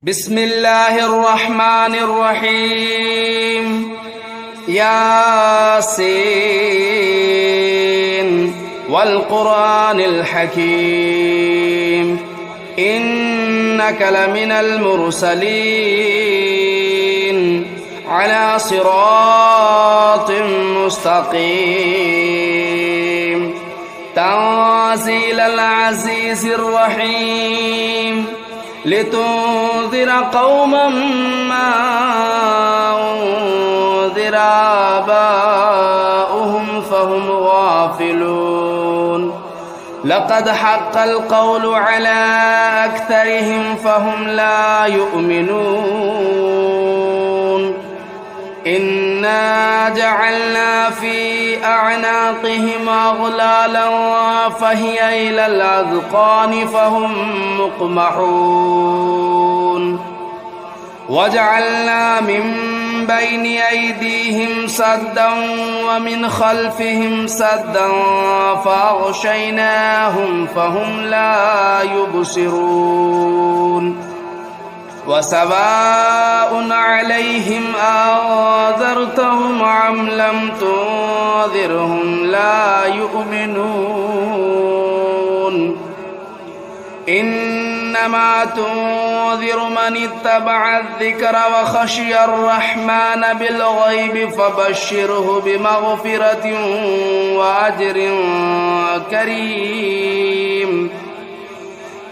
بسم الله الرحمن الرحيم ياسين والقرآن الحكيم إنك لمن المرسلين على صراط مستقيم تنزيل العزيز الرحيم لتنذر قوما ما أنذر آباؤهم فهم غافلون لقد حق القول على أكثرهم فهم لا يؤمنون إنا جعلنا في أعناقهم أغلالا فهي إلى الأذقان فهم مقمحون وجعلنا من بين أيديهم سدا ومن خلفهم سدا فأغشيناهم فهم لا يبصرون وسواء عليهم أنذرتهم أم لم تنذرهم لا يؤمنون إنما تنذر من اتبع الذكر وخشي الرحمن بالغيب فبشره بمغفرة وأجر كريم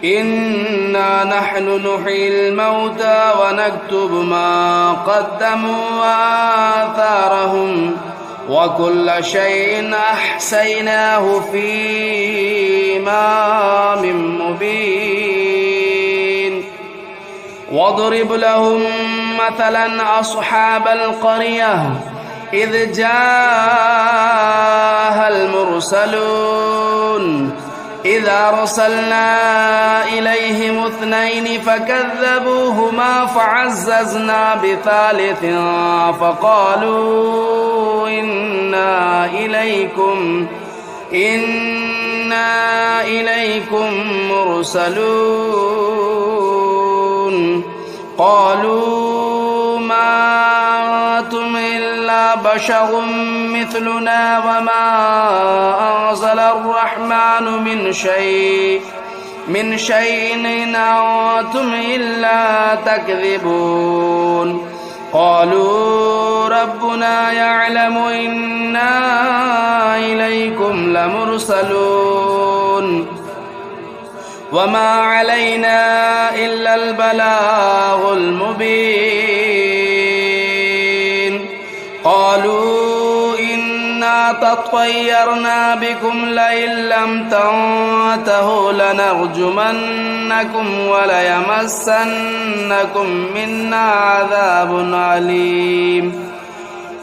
إنا نحن نحيي الموتى ونكتب ما قدموا وآثارهم وكل شيء أحصيناه في إمام مبين واضرب لهم مثلا أصحاب القرية إذ جاءها المرسلون إذا أرسلنا إليهم اثنين فكذبوهما فعززنا بثالث فقالوا إنا إليكم مرسلون قالوا ما أنتم إلا بشر مثلنا وما أنزل الرحمن من شيء إن أنتم إلا تكذبون قالوا ربنا يعلم إنا إليكم لمرسلون وما علينا إلا البلاغ المبين قالوا إنا تطيرنا بكم لئن لم تنتهوا لنرجمنكم وليمسنكم منا عذاب أليم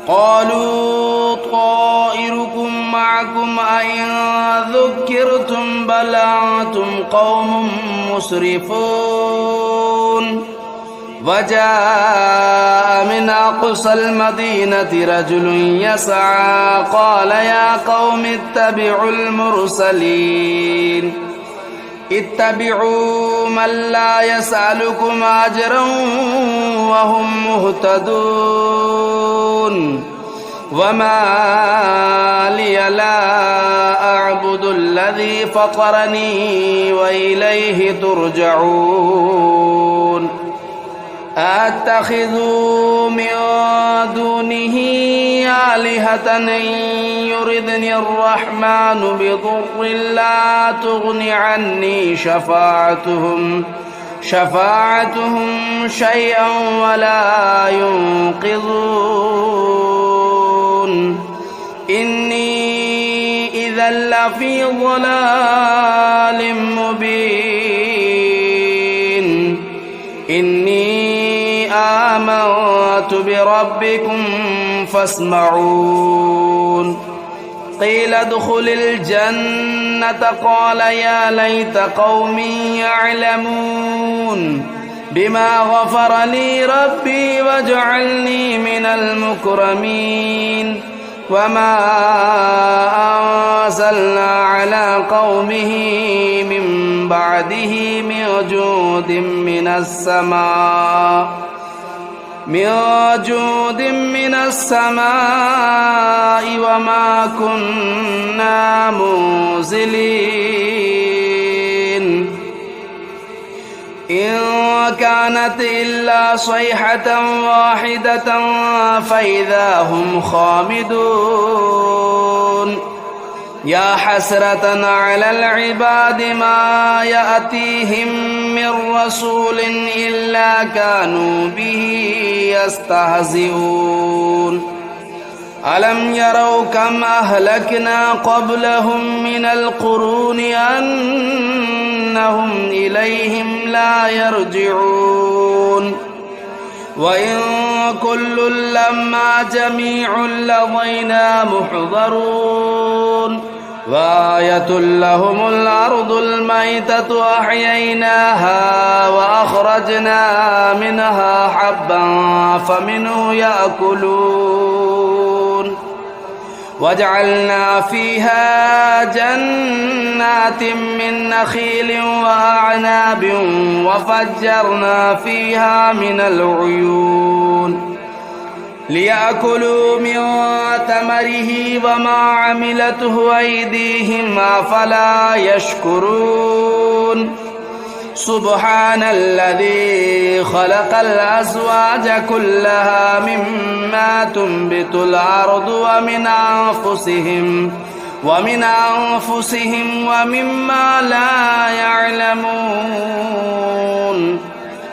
قالوا طائركم معكم أئن ذكرتم بل أنتم قوم مسرفون وجاء من أقصى المدينة رجل يسعى قال يا قوم اتبعوا المرسلين اتبعوا من لا يسألكم أجرا وهم مهتدون وما لي لا أعبد الذي فطرني وإليه ترجعون أتخذوا من دونه آلهة إن يردني الرحمن بضر لا تغن عني شفاعتهم شيئا ولا ينقذون إني إذا لفي ضلال مبين إني آمنت بربكم فاسمعون قيل ادخل الجنة قال يا ليت قومي يعلمون بما غفر لي ربي وجعلني من المكرمين وما أنزلنا على قومه من بعده من جود من السماء وما كنا منزلين إن كانت إلا صيحة واحدة فإذا هم خامدون يا حسرة على العباد ما يأتيهم من رسول إلا كانوا به يستهزئون ألم يروا كم أهلكنا قبلهم من القرون أنهم إليهم لا يرجعون وإن كل لما جميع لدينا محضرون وآية لهم الأرض الميتة أحييناها وأخرجنا منها حبا فمنه يأكلون وجعلنا فيها جنات من نخيل وأعناب وفجرنا فيها من العيون ليأكلوا من ثمره وما عملته أيديهم أفلا يشكرون سبحان الذي خلق الأزواج كلها مما تنبت الأرض ومن أنفسهم ومما لا يعلمون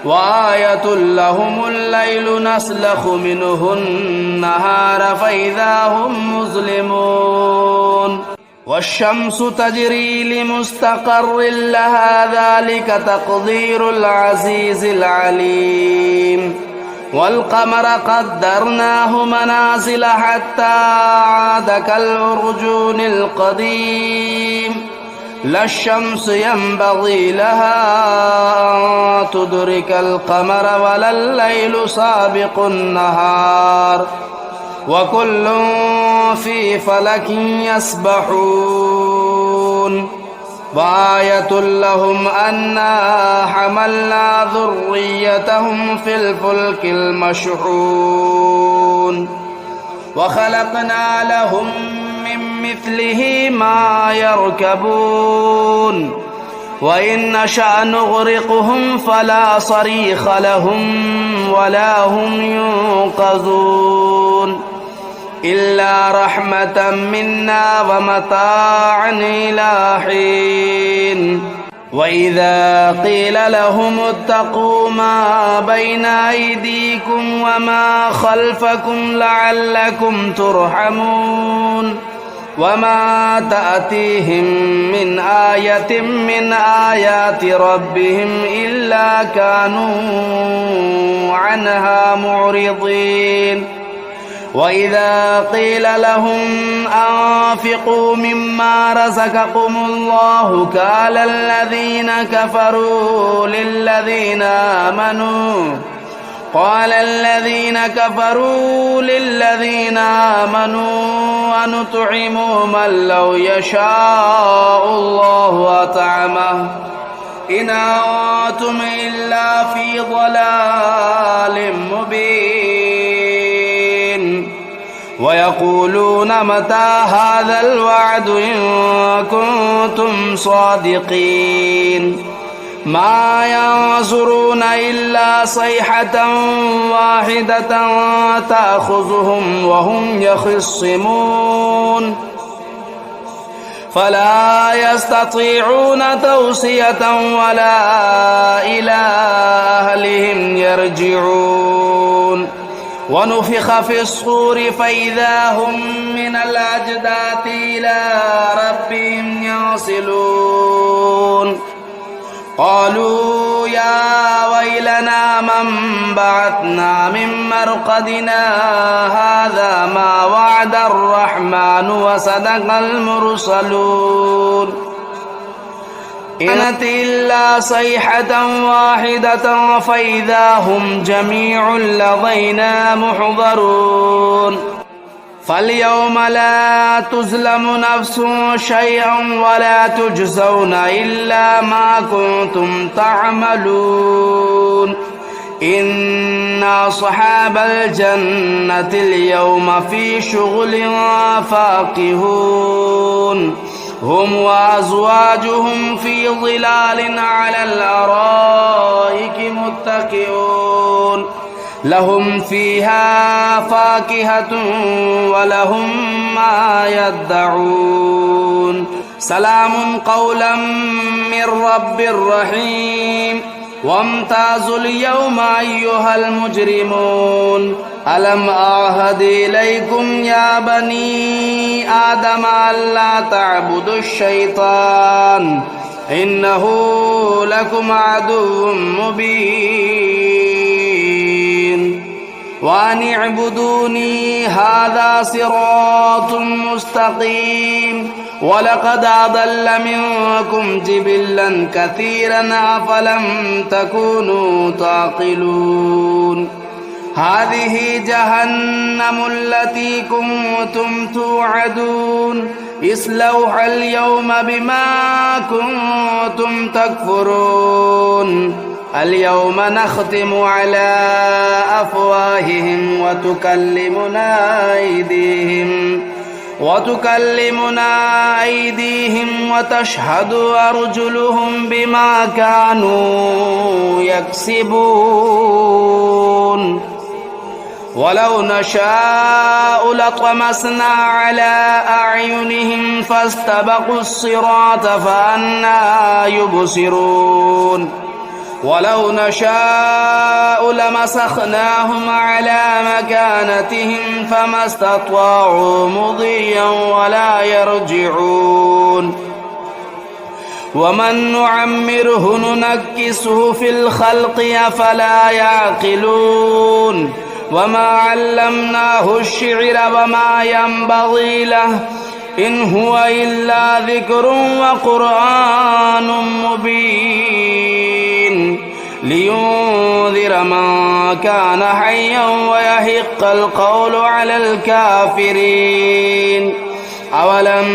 وآية لهم الليل نسلخ منه النهار فإذا هم مظلمون والشمس تجري لمستقر لها ذلك تقدير العزيز العليم والقمر قدرناه منازل حتى عاد كالعرجون القديم لا الشمس ينبغي لها أن تدرك القمر ولا الليل سابق النهار وكل في فلك يسبحون وآية لهم أنا حملنا ذريتهم في الفلك المشحون وخلقنا لهم من مثله ما يركبون وإن نشأ نغرقهم فلا صريخ لهم ولا هم ينقذون إلا رحمة منا ومتاعا إلى حين وإذا قيل لهم اتقوا ما بين أيديكم وما خلفكم لعلكم ترحمون وما تأتيهم من آية من آيات ربهم إلا كانوا عنها معرضين وإذا قيل لهم أنفقوا مما رزقكم الله قال الذين كفروا للذين آمنوا ونطعم من لو يشاء الله أطعمه إن أنتم إلا في ضلال مبين ويقولون متى هذا الوعد إن كنتم صادقين ما ينظرون إلا صيحة واحدة تأخذهم وهم يخصمون فلا يستطيعون توصية ولا إلى أهلهم يرجعون ونفخ في الصور فإذا هم من الأجداث إلى ربهم ينسلون قالوا يا ويلنا من بعثنا من مرقدنا هذا ما وعد الرحمن وصدق المرسلون إنت إلا صيحة واحدة فإذا هم جميع لدينا محضرون فاليوم لا تظلم نفس شيئا ولا تجزون إلا ما كنتم تعملون إن أصحاب الجنة اليوم في شغل فاكهون هم وأزواجهم في ظلال على الأرائك متكئون لهم فيها فاكهة ولهم ما يدعون سلام قولا من رب رحيم وامتازوا اليوم أيها المجرمون ألم أعهد إليكم يا بني آدم ألا تعبدوا الشيطان إنه لكم عدو مبين وأن اعبدوني هذا صراط مستقيم ولقد أضل منكم جبلا كثيرا أفلم تكونوا تعقلون هذه جهنم التي كنتم توعدون اصلوها اليوم بما كنتم تكفرون اليوم نختم على أفواههم وتكلمنا أيديهم وتشهد أرجلهم بما كانوا يكسبون ولو نشاء لطمسنا على أعينهم فاستبقوا الصراط فأنى يبصرون ولو نشاء لمسخناهم على مكانتهم فما استطاعوا مضيا ولا يرجعون ومن نعمره ننكسه في الخلق أفلا يعقلون وما علمناه الشعر وما ينبغي له إن هو إلا ذكر وقرآن مبين لينذر من كان حيا ويحق القول على الكافرين أولم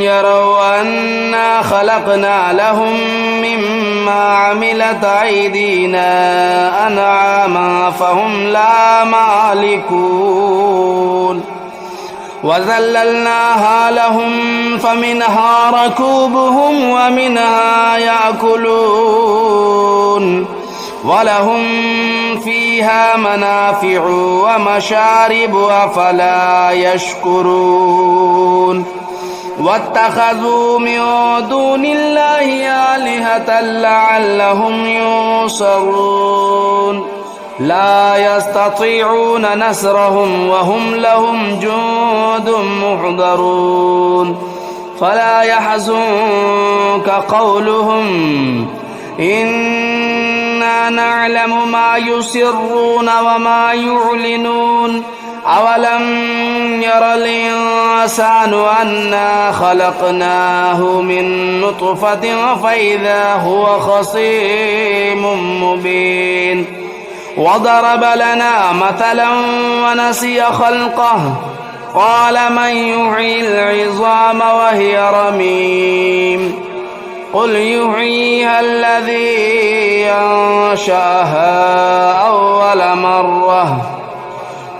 يروا أنا خلقنا لهم مما عملت أيدينا أنعاما فهم لا مالكون وذللناها لهم فمنها ركوبهم ومنها يأكلون ولهم فيها منافع ومشارب أفلا يشكرون واتخذوا من دون الله آلهة لعلهم ينصرون لا يستطيعون نصرهم وهم لهم جند محضرون فلا يحزنك قولهم إنا نعلم ما يسرون وما يعلنون أولم ير الإنسان أنا خلقناه من نطفة فإذا هو خصيم مبين وضرب لنا مثلا ونسي خلقه قال من يحيي العظام وهي رميم قل يحييها الذي أنشأها أول مرة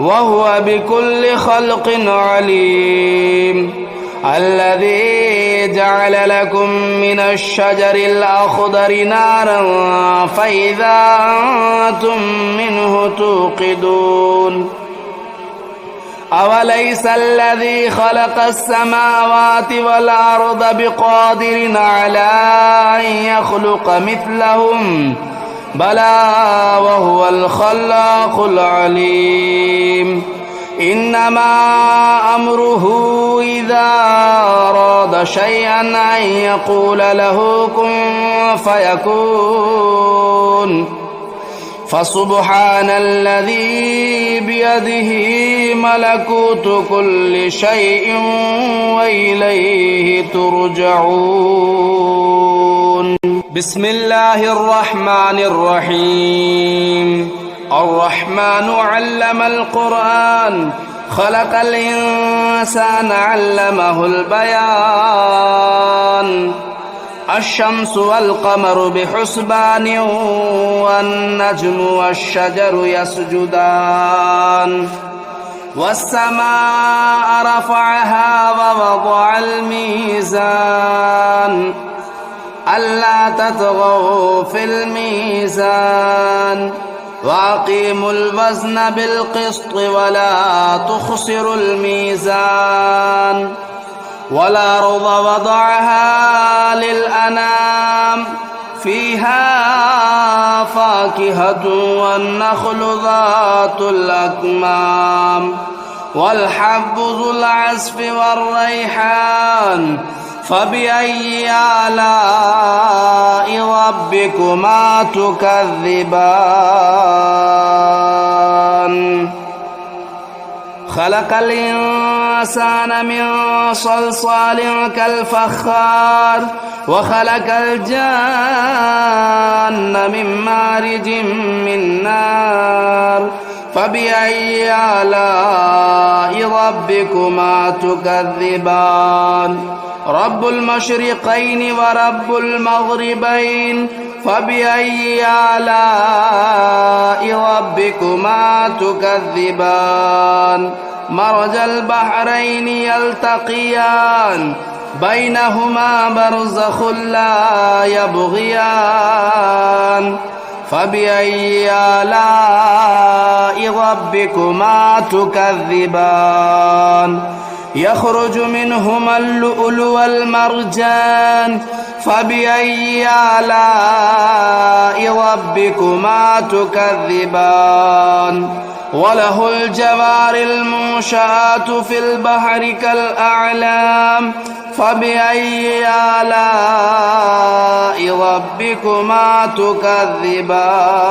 وهو بكل خلق عليم الذي جعل لكم من الشجر الأخضر نارا فإذا أنتم منه توقدون أوليس الذي خلق السماوات والأرض بقادر على أن يخلق مثلهم بلى وهو الخلاق العليم إنما أمره إذا أراد شيئا أن يقول له كن فيكون فسبحان الذي بيده ملكوت كل شيء وإليه ترجعون بسم الله الرحمن الرحيم الرحمن علم القرآن خلق الإنسان علمه البيان الشمس والقمر بحسبان والنجم والشجر يسجدان والسماء رفعها ووضع الميزان ألا تطغوا في الميزان وأقيموا الوزن بالقسط ولا تخسروا الميزان والأرض وضعها للأنام فيها فاكهة والنخل ذات الأكمام والحب ذو العصف والريحان فبأي آلاء ربكما تكذبان خلق الإنسان من صلصال كالفخار وخلق الجان من مارج من نار فبأي آلاء ربكما تكذبان رب المشرقين ورب المغربين فبأي آلاء ربكما تكذبان مرج البحرين يلتقيان بينهما برزخ لا يبغيان فبأي آلاء ربكما تكذبان يخرج منهما اللؤلؤ والمرجان فبأي آلاء ربكما تكذبان وله الجوار المنشآت في البحر كالأعلام فبأي آلاء ربكما تكذبان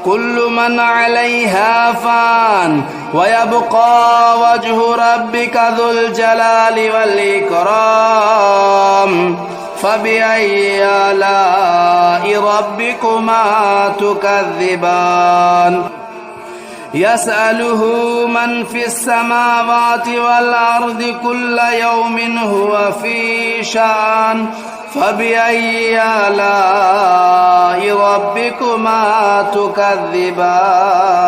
كل من عليها فان ويبقى وجه ربك ذو الجلال والإكرام فبأي آلاء ربكما تكذبان يسأله من في السماوات والأرض كل يوم هو في شأن فبأي آلاء ربكما تكذبان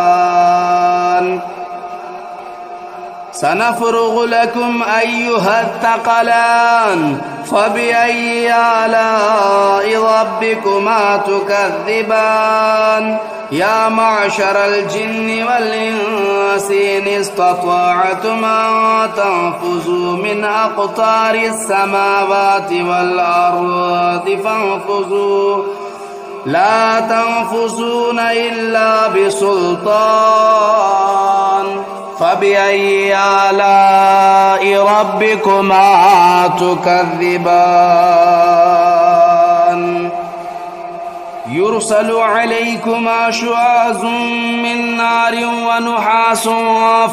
سنفرغ لكم أيها الثقلان فبأي آلاء ربكما تكذبان يا معشر الجن والإنس إن استطعتم أن تنفذوا من أقطار السماوات والأرض فانفذوا لا تنفذون إلا بسلطان فبأي آلاء ربكما تكذبان يرسل عليكما شواظ من نار ونحاس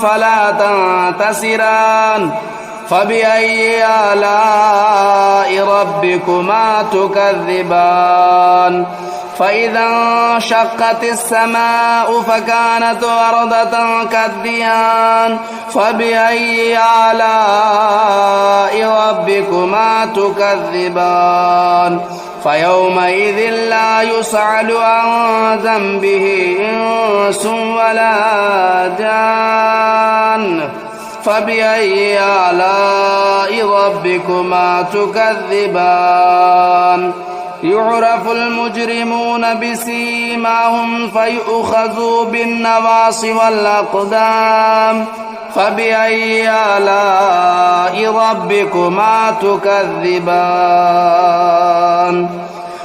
فلا تنتصران فبأي آلاء ربكما تكذبان فإذا انشقت السماء فكانت وردة كالدهان فبأي آلاء ربكما تكذبان فيومئذ لا يسأل عن ذنبه إنس ولا جان فبأي آلاء ربكما تكذبان يعرف المجرمون بسيماهم فيؤخذوا بالنواصي والأقدام فبأي آلاء ربكما تكذبان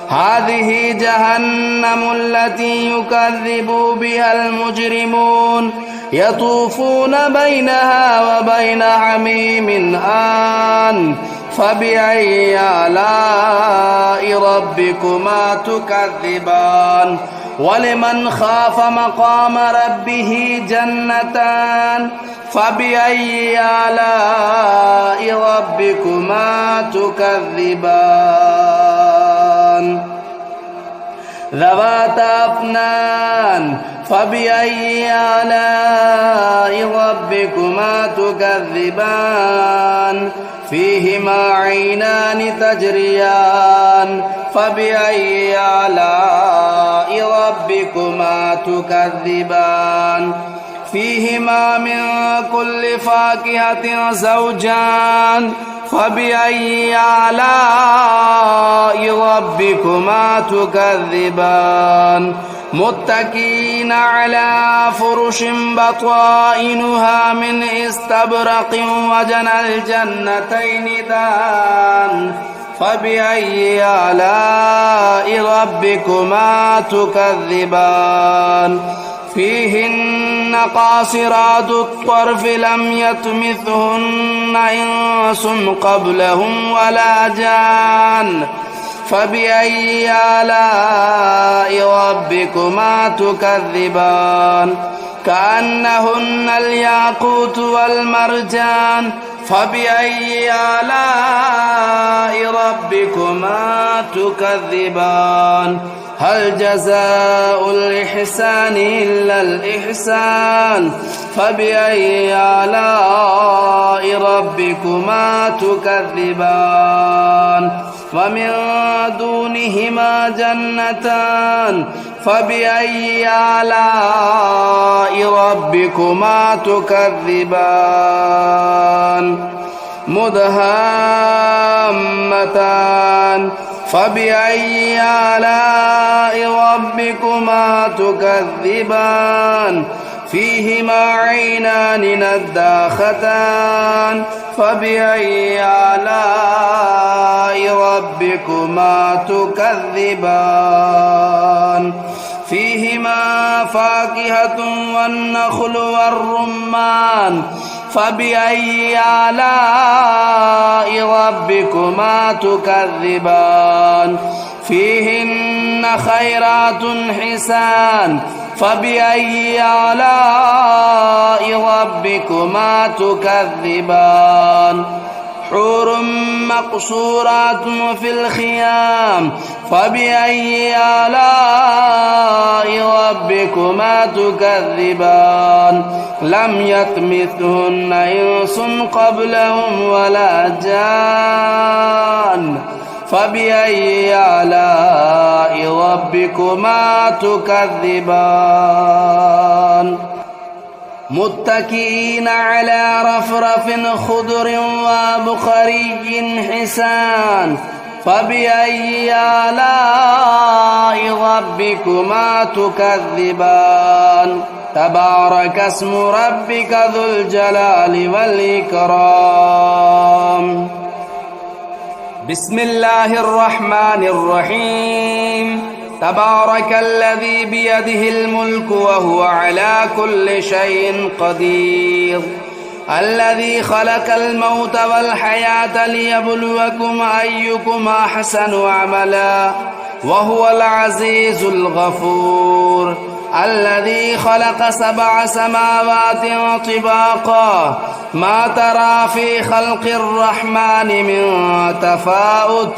هذه جهنم التي يكذب بها المجرمون يطوفون بينها وبين حميم آن فبأي آلاء ربكما تكذبان ولمن خاف مقام ربه جنتان فبأي آلاء ربكما تكذبان ذواتا أفنان فبأي آلاء ربكما تكذبان فيهما عينان تجريان فبأي آلاء ربكما تكذبان فيهما من كل فاكهة زوجان فبأي آلاء ربكما تكذبان متكئين على فرش بطائنها من استبرق وجنى الجنتين دان فبأي آلاء ربكما تكذبان فيهن قاصرات الطرف لم يطمثهن إنس قبلهم ولا جان فبأي آلاء ربكما تكذبان كأنهن الياقوت والمرجان فبأي آلاء ربكما تكذبان هل جزاء الإحسان إلا الإحسان فبأي آلاء ربكما تكذبان ومن دونهما جنتان فبأي آلاء ربكما تكذبان مدهامتان فبأي آلاء ربكما تكذبان فيهما عينان نضاختان فبأي آلاء ربكما تكذبان فيهما فاكهة والنخل والرمان فبأي آلاء ربكما تكذبان فيهن خيرات حسان فبأي آلاء ربكما تكذبان حور مقصورات في الخيام فبأي آلاء ربكما تكذبان لم يطمثهن إنس قبلهم ولا جان فبأي آلاء ربكما تكذبان متكئين على رفرف خضر وبخري حسان فبأي آلاء ربكما تكذبان تبارك اسم ربك ذو الجلال والإكرام بسم الله الرحمن الرحيم تبارك الذي بيده الملك وهو على كل شيء قدير الذي خلق الموت والحياة ليبلوكم أيكم أحسن عملا وهو العزيز الغفور الذي خلق 7 سماوات طباقا ما ترى في خلق الرحمن من تفاؤت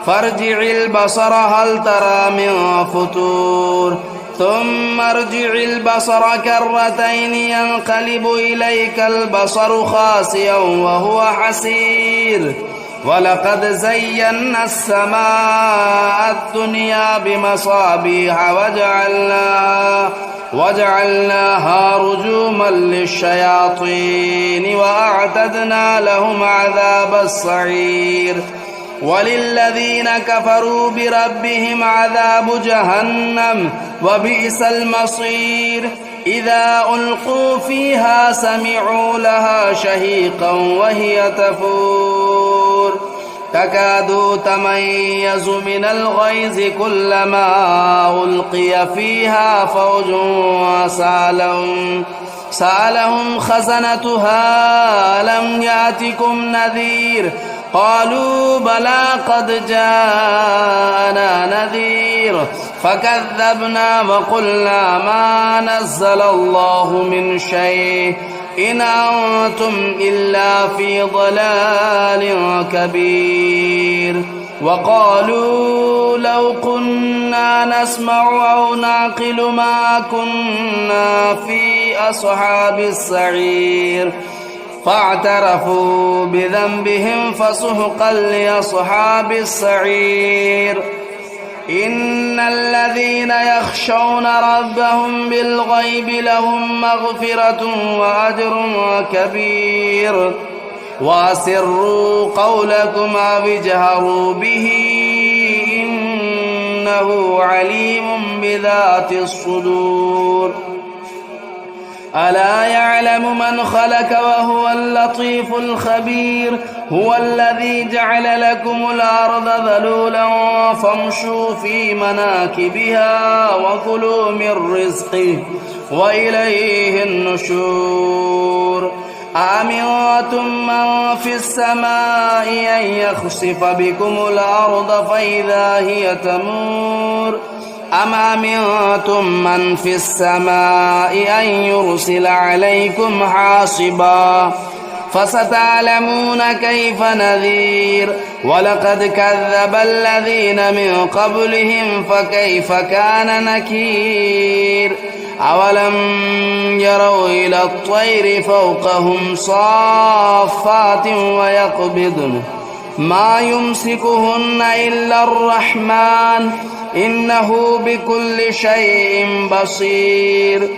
فارجع البصر هل ترى من فطور ثم ارجع البصر كرتين ينقلب إليك البصر خاسئا وهو حسير ولقد زينا السماء الدنيا بمصابيح وجعلناها رجوما للشياطين وأعتدنا لهم عذاب السعير وللذين كفروا بربهم عذاب جهنم وبئس المصير إذا ألقوا فيها سمعوا لها شهيقا وهي تفور تكاد تميز من الغيظ كلما ألقي فيها فوج سألهم خزنتها لم يأتكم نذير قالوا بلى قد جاءنا نذير فكذبنا وقلنا ما نزل الله من شيء إن أنتم إلا في ضلال كبير وقالوا لو كنا نسمع أو نعقل ما كنا في أصحاب السعير فاعترفوا بذنبهم فسحقا لأصحاب السعير إن الذين يخشون ربهم بالغيب لهم مغفرة وأجر كبير وأسروا قولكم أو اجهروا به إنه عليم بذات الصدور ألا يعلم من خلق وهو اللطيف الخبير هو الذي جعل لكم الأرض ذلولا فامشوا في مناكبها وكلوا من رزقه وإليه النشور أأمنتم من في السماء أن يخسف بكم الأرض فإذا هي تمور أم أمنتم من في السماء أن يرسل عليكم حاصبا فستعلمون كيف نذير ولقد كذب الذين من قبلهم فكيف كان نكير أولم يروا إلى الطير فوقهم صافات ويقبضن ما يمسكهن إلا الرحمن إنه بكل شيء بصير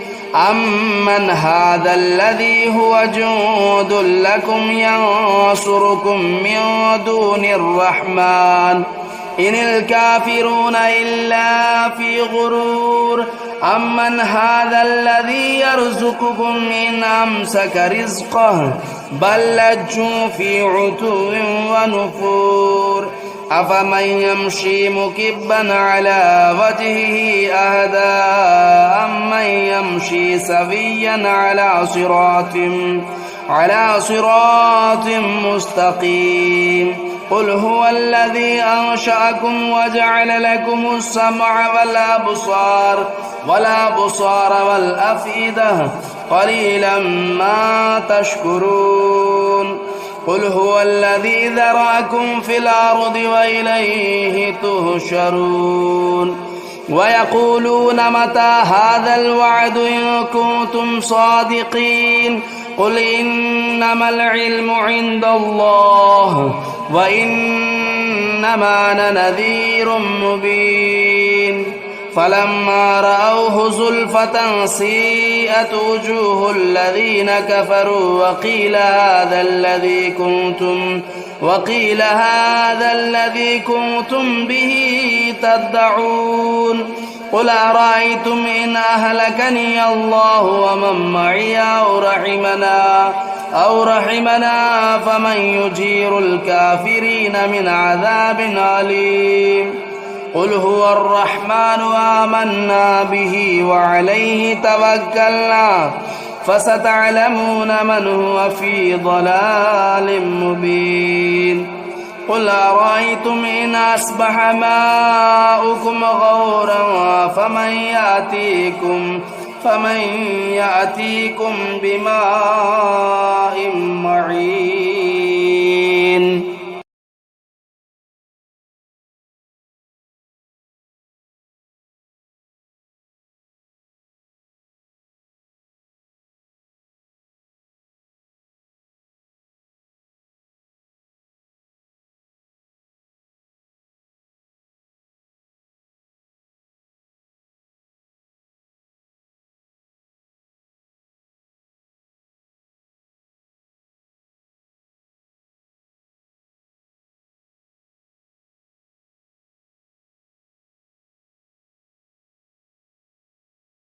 أمن هذا الذي هو جند لكم ينصركم من دون الرحمن إن الكافرون إلا في غرور أمن هذا الذي يرزقكم إن أمسك رزقه بل لجوا في عتو ونفور أفمن يمشي مكبا على وجهه أهدى أمن يمشي سويا على صراط مستقيم قل هو الذي أنشأكم وجعل لكم السمع والأبصار والأفئدة قليلا ما تشكرون قل هو الذي ذرأكم في الأرض وإليه تهشرون ويقولون متى هذا الوعد إن كنتم صادقين قل إنما العلم عند الله وإنما أنا نذير مبين فلما رأوه زلفة سيئت وجوه الذين كفروا وقيل هذا الذي كنتم به تدعون قل أرأيتم إن أهلكني الله ومن معي أو رحمنا فمن يجير الكافرين من عذاب أليم قل هو الرحمن آمنا به وعليه توكلنا فستعلمون من هو في ضلال مبين قل أرأيتم إن أصبح ماؤكم غورا فمن يأتيكم بماء معين